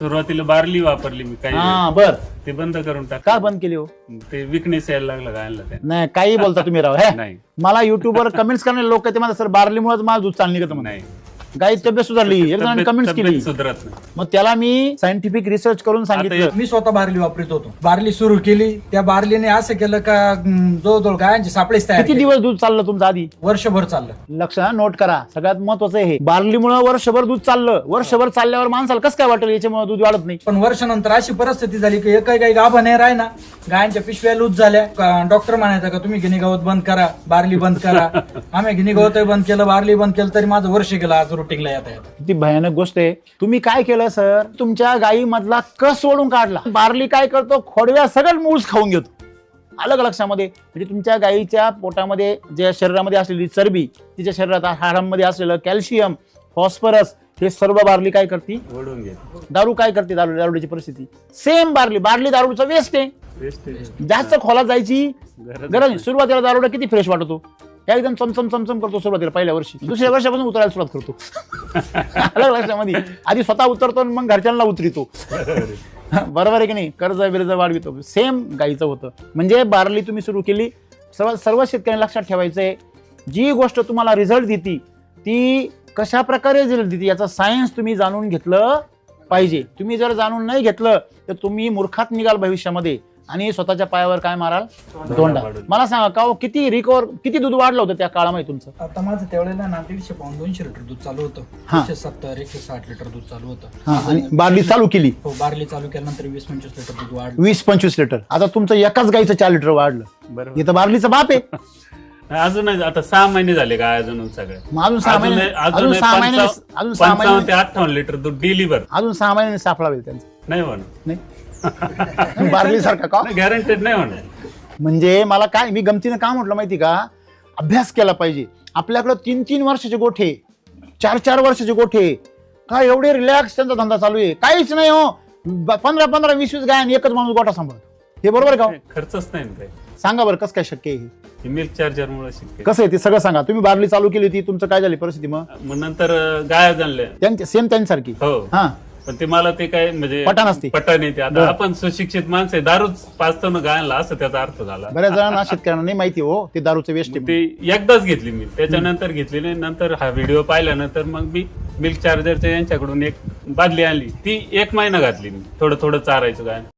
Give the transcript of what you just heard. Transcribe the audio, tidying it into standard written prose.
सुरुवातीला बार्ली वापरली मी काही वेळ. बर ते बंद करून टाक. का बंद केली हो? ते विकनेस यायला लागला गायला ते. नाही काही बोलता तुम्ही राव हे नाही मला युट्यूबवर कमेंट्स करणारे लोक ते मला सर बार्लीमुळे माझं दूध चालली का नाही गाई तब्येत सुधारली एक जणांनी कमेंट्स केली तब्येत सुधारत नाही. मग त्याला मी सायंटिफिक रिसर्च करून सांगितलं मी स्वतः बारली वापरत होतो. बारली सुरू केली, त्या बारलीने असं केलं का जवळजवळ गायांचे सापळेच तयार किती केले. दिवस दूध चाललं तुमचं आधी? वर्षभर चाललं. लक्ष नोट करा, सगळ्यात महत्वाचं हे बार्लीमुळे वर्षभर दूध चाललं. वर्षभर चालल्यावर माणसाला कसं काय वाटेल याच्यामुळे दूध वाढत नाही? पण वर्षानंतर अशी परिस्थिती झाली की एकही गाई गाभा नाही राहिना, गायांच्या पिशव्या लूज झाल्या. डॉक्टर म्हणायचा का तुम्ही गिनी गवत बंद करा, बारली बंद करा. आम्ही गिनी गवत बंद केलं, बारली बंद केलं, तरी माझं वर्ष गेलं आज रुटीनला येता येतं. किती भयानक गोष्ट आहे. तुम्ही काय केलं सर? तुमच्या गाई मधला कस सोडून काढला. बार्ली काय करतो? खोडव्या सगळं मूळ खाऊन घेतो. अलग लक्षामध्ये म्हणजे तुमच्या गाईच्या पोटामध्ये जे शरीरामध्ये असलेली चरबी, तिच्या शरीरात हाडांमध्ये असलेलं कॅल्शियम, फॉस्फरस, हे सर्व बार्ली काय करते? ओढून घे. दारू काय करते? दारूची परिस्थिती सेम. बार्ली दारूचा वेस्ट आहे. जास्त खोलात जायची गरज नाही. सुरुवातीला दारुडा किती फ्रेश वाटतो, एकदम चमचम चमचम करतो सुरुवातीला पहिल्या वर्षी. दुसऱ्या वर्षापासून उतरायला सुरुवात करतो. अलग लक्षामध्ये आधी स्वतः उतरतो मग घरच्यांना उतरितो. बरोबर आहे की नाही? कर्ज बिर्ज वाढवितो. सेम गाईचं होतं. म्हणजे बार्ली तुम्ही सुरू केली. सर्व शेतकऱ्यांनी लक्षात ठेवायचंय, जी गोष्ट तुम्हाला रिझल्ट देते ती कशा प्रकारे रिझल्ट देते याचा सायन्स तुम्ही जाणून घेतलं पाहिजे. तुम्ही जर जाणून नाही घेतलं तर तुम्ही मूर्खात निघाल भविष्यामध्ये आणि स्वतःच्या पायावर काय माराल? दोंडा. मला सांगा का किती दूध वाढलं होतं त्या काळामध्ये तुमचं? आता माझं त्यावेळेला ना 150 पाऊंड 200 लिटर दूध चालू होतं. 170 160 लिटर दूध चालू होतं. आणि बार्ली चालू केली. हो, बारली चालू केल्यानंतर 20-25 लिटर दूध वाढलं. 20-25 लिटर. आता तुमचं एकाच गाईचं 4 लिटर वाढलं. बरोबर. इथं बार्लीचा बाप आहे. अजून आता 6 महिने झाले काय अजून सगळे. मग अजून 6 महिने अजून 55 ते 58 लिटर दूध डिलिव्हर. अजून 6 महिने सापळा होईल त्यांचं. नाही म्हणून नाही बार्ली सारखा का? गॅरंटेड नाही म्हणून. म्हणजे मला काय, मी गमतीनं का म्हटलं माहिती का? अभ्यास केला पाहिजे. आपल्याकडे 3-3 वर्षाचे गोठे, 4-4 वर्षाचे गोठे, काय एवढे रिलॅक्स त्यांचा धंदा चालू आहे. काहीच नाही हो. 15-20 गाय आणि एकच माणूस गोठा सांभाळतो. हे बरोबर का? खर्चच नाही ना काही. सांगा बरं कसं काय शक्य आहे हे? मिल्क चार्जर मुळे शक्य. कसं आहे ते सगळं सांगा. तुम्ही बार्ली चालू केली होती, तुमचं काय झाली परिस्थिती? मग नंतर गाय जाणले सेम त्यांच्यासारखी. हो. हा, पण ते मला ते काय म्हणजे पटन असते. पटन येते. आता आपण सुशिक्षित माणसं आहे, दारूच पाचतो ना गायला, असं त्याचा अर्थ झाला. बऱ्याच जणांना शेतकऱ्यांना नाही माहिती हो ते दारूचे वेस्ट आहे. ते एकदाच घेतली मी, त्याच्यानंतर घेतली नाही. नंतर हा व्हिडिओ पाहिल्यानंतर मग मी मिल्क चार्जरच्या यांच्याकडून एक बादली आणली. ती 1 महिना घातली मी, थोडं थोडं चारायचं गाय.